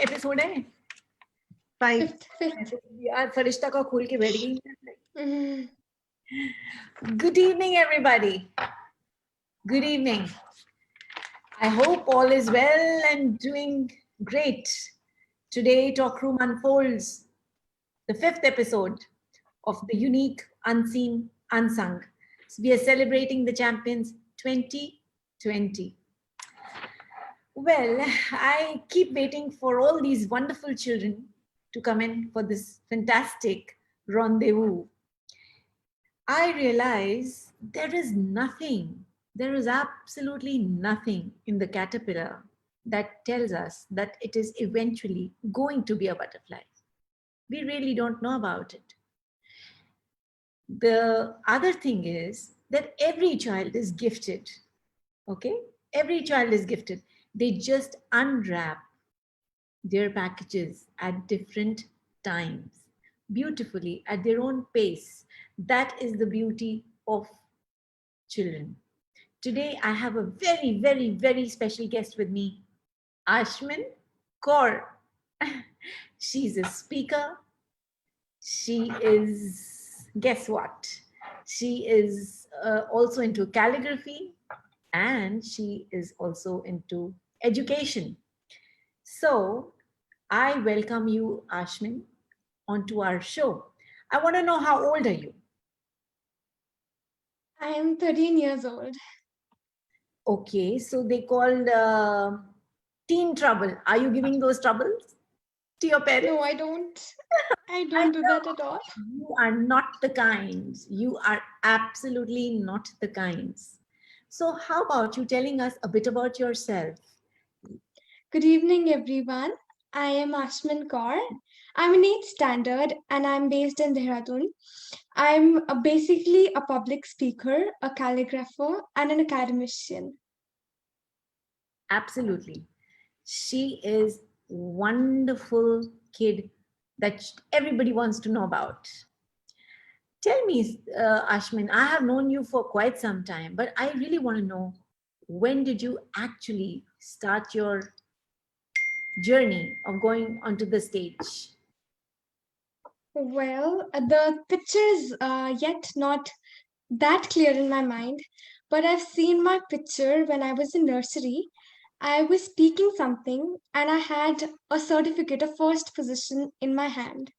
Episode है? 5. यार फरिश्ता को खोल के बैठ गई. Mm. Good evening, everybody. Good evening. I hope all is well and doing great. Today, Talk Room unfolds the 5th episode of the Unique, Unseen, Unsung. So we are celebrating the champions 2020. Well, I keep waiting for all these wonderful children to come in for this fantastic rendezvous. I realize there is absolutely nothing in the caterpillar that tells us that it is eventually going to be a butterfly. We really don't know about it. The other thing is that every child is gifted. Okay? Every child is gifted. They just unwrap their packages at different times, beautifully, at their own pace. That is the beauty of children. Today, I have a very, very, very special guest with me, Ashmin Kaur. She's a speaker. She is, guess what? She is also into calligraphy, and she is also into education. So I welcome you, Ashmin, onto our show. I want to know, how old are you? I am 13 years old. Okay, so they called teen trouble. Are you giving those troubles to your parents? No, I don't. I don't do that at all. You are not the kinds. You are absolutely not the kinds. So how about you telling us a bit about yourself? Good evening, everyone. I am Ashmin Kaur. I'm in 8th standard and I'm based in Dehradun. I'm basically a public speaker, a calligrapher, and an academician. Absolutely. She is wonderful kid that everybody wants to know about. Tell me, Ashmin, I have known you for quite some time, but I really want to know, when did you actually start your journey of going onto the stage? Well, the picture is yet not that clear in my mind, but I've seen my picture when I was in nursery. I was speaking something and I had a certificate of first position in my hand.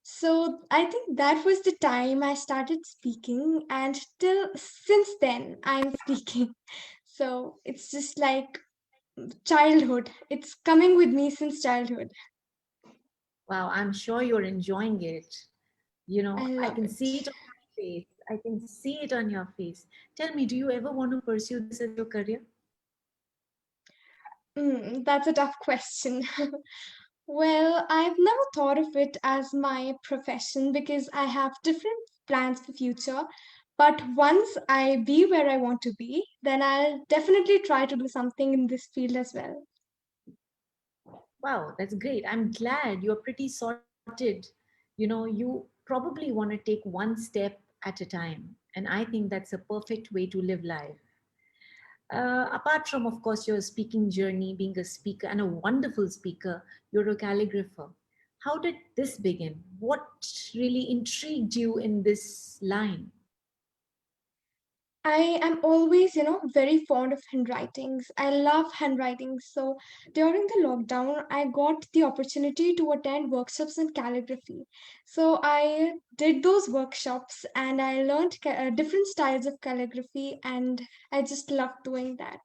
So I think that was the time I started speaking, and till since then I'm speaking. So it's just like childhood. It's coming with me since childhood. Wow, I'm sure you're enjoying it. You know, I I love can it. see it on your face. I can see it on your face. Tell me, do you ever want to pursue this as your career? That's a tough question. Well, I've never thought of it as my profession because I have different plans for future. But once I be where I want to be, then I'll definitely try to do something in this field as well. Wow, that's great. I'm glad you're pretty sorted. You know, you probably want to take one step at a time. And I think that's a perfect way to live life. Apart from, of course, your speaking journey, being a speaker and a wonderful speaker, you're a calligrapher. How did this begin? What really intrigued you in this line? I am always, very fond of handwritings. I love handwriting. So during the lockdown, I got the opportunity to attend workshops in calligraphy. So I did those workshops and I learned different styles of calligraphy, and I just love doing that.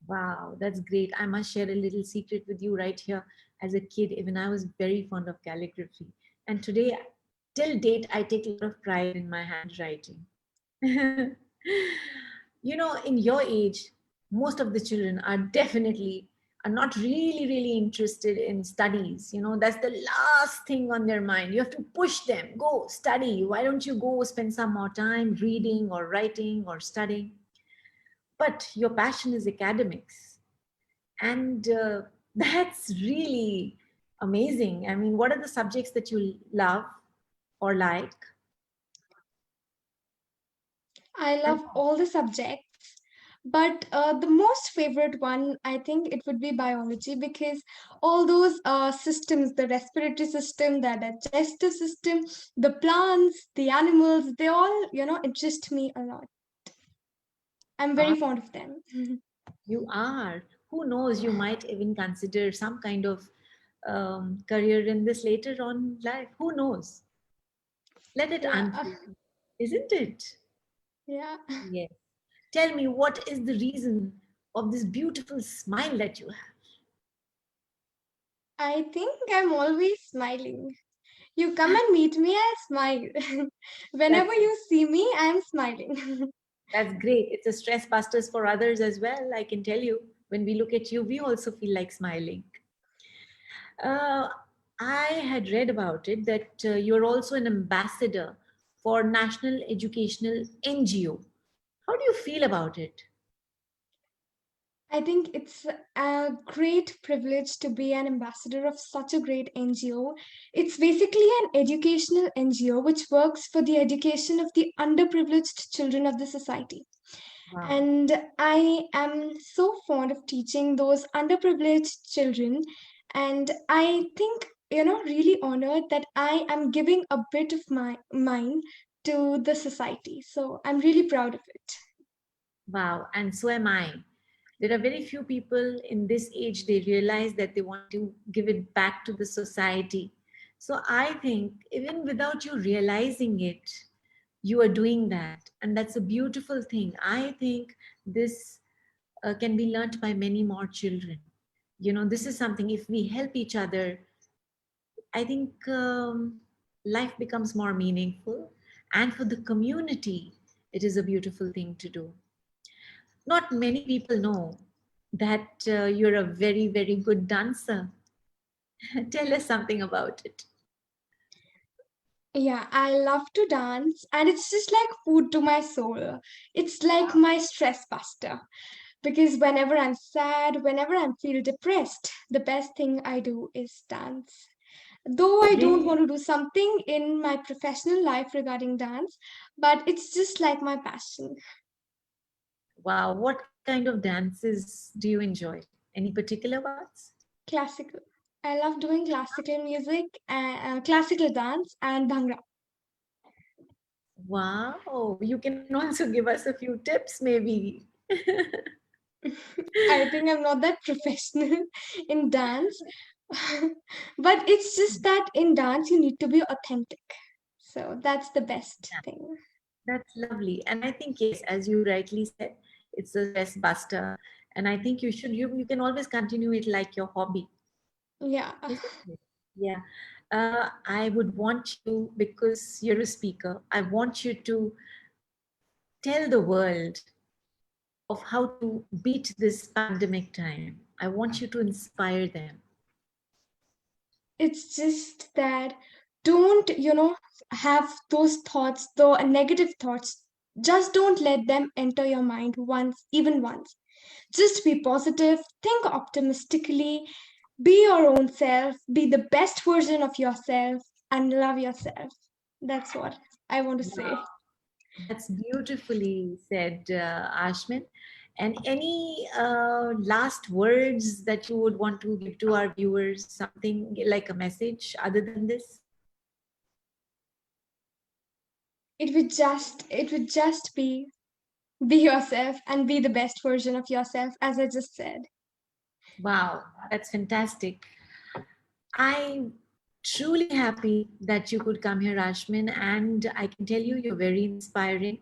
Wow, that's great. I must share a little secret with you right here. As a kid, even I was very fond of calligraphy. And today, till date, I take a lot of pride in my handwriting. You know, in your age, most of the children are definitely are not really interested in studies. You know, that's the last thing on their mind. You have to push them, go study. Why don't you go spend some more time reading or writing or studying? But your passion is academics, and that's really amazing. I mean, what are the subjects that you love or like? I love all the subjects, But the most favorite one, I think it would be biology, because all those systems, the respiratory system, the digestive system, the plants, the animals, they all, interest me a lot. I'm very Ah, fond of them. you are. Who knows? You might even consider some kind of career in this later on in life. Who knows? Let it Yeah, unfold, isn't it? yeah. Yes. Tell me, what is the reason of this beautiful smile that you have? I think I'm always smiling. You come and meet me, I smile. Whenever That's you see me, I'm smiling. that's great. It's a stress busters for others as well. I can tell you. When we look at you, we also feel like smiling. Uh, I had read about it that you're also an ambassador for National Educational NGO. How do you feel about it? I think it's a great privilege to be an ambassador of such a great NGO. It's basically an educational NGO which works for the education of the underprivileged children of the society. Wow. And I am so fond of teaching those underprivileged children. And I think, really honored that I am giving a bit of my mine to the society. So I'm really proud of it. Wow. And so am I. There are very few people in this age, they realize that they want to give it back to the society. So I think even without you realizing it, you are doing that. And that's a beautiful thing. I think this can be learnt by many more children. You know, this is something, if we help each other, I think life becomes more meaningful. And for the community, it is a beautiful thing to do. Not many people know that you're a very, very good dancer. Tell us something about it. Yeah, I love to dance, and it's just like food to my soul. It's like my stress buster. Because whenever I'm sad, whenever I feel depressed, the best thing I do is dance. Though I don't Really? want to do something in my professional life regarding dance, but it's just like my passion. Wow, what kind of dances do you enjoy? Any particular ones? Classical. I love doing classical music, and classical dance, and bhangra. Wow, you can also give us a few tips, maybe. I think I'm not that professional in dance, but it's just that in dance you need to be authentic. So that's the best thing. That's lovely. And I think, yes, as you rightly said, it's a stress buster. And I think you can always continue it like your hobby, Yeah. isn't it? Yeah. I would want you, because you're a speaker, I want you to tell the world of how to beat this pandemic time. I want you to inspire them. It's just that don't, have those thoughts, though negative thoughts. Just don't let them enter your mind once, even once. Just be positive, think optimistically, be your own self, be the best version of yourself, and love yourself. That's what I want to Wow, say. that's beautifully said, Ashmin. And any last words that you would want to give to our viewers, something like a message other than this? It would just be yourself and be the best version of yourself, as I just said. Wow, that's fantastic. I'm truly happy that you could come here, Ashmin, and I can tell you you're very inspiring.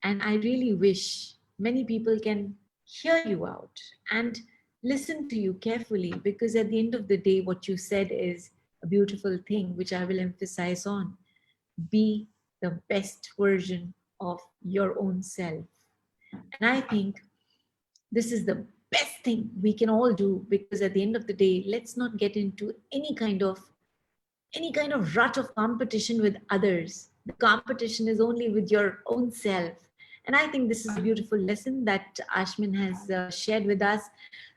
And I really wish many people can hear you out and listen to you carefully, because at the end of the day, what you said is a beautiful thing, which I will emphasize on. Be the best version of your own self. And I think this is the best thing we can all do, because at the end of the day, let's not get into any kind of rut of competition with others. The competition is only with your own self. And I think this is a beautiful lesson that Ashmin has shared with us.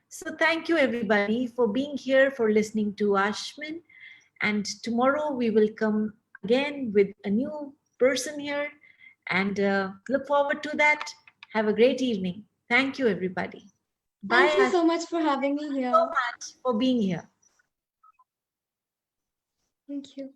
So thank you everybody for being here, for listening to Ashmin. And tomorrow we will come again with a new person here, and look forward to that. Have a great evening. Thank you, everybody. Bye. Thank you so much for having me here. So much for being here. Thank you.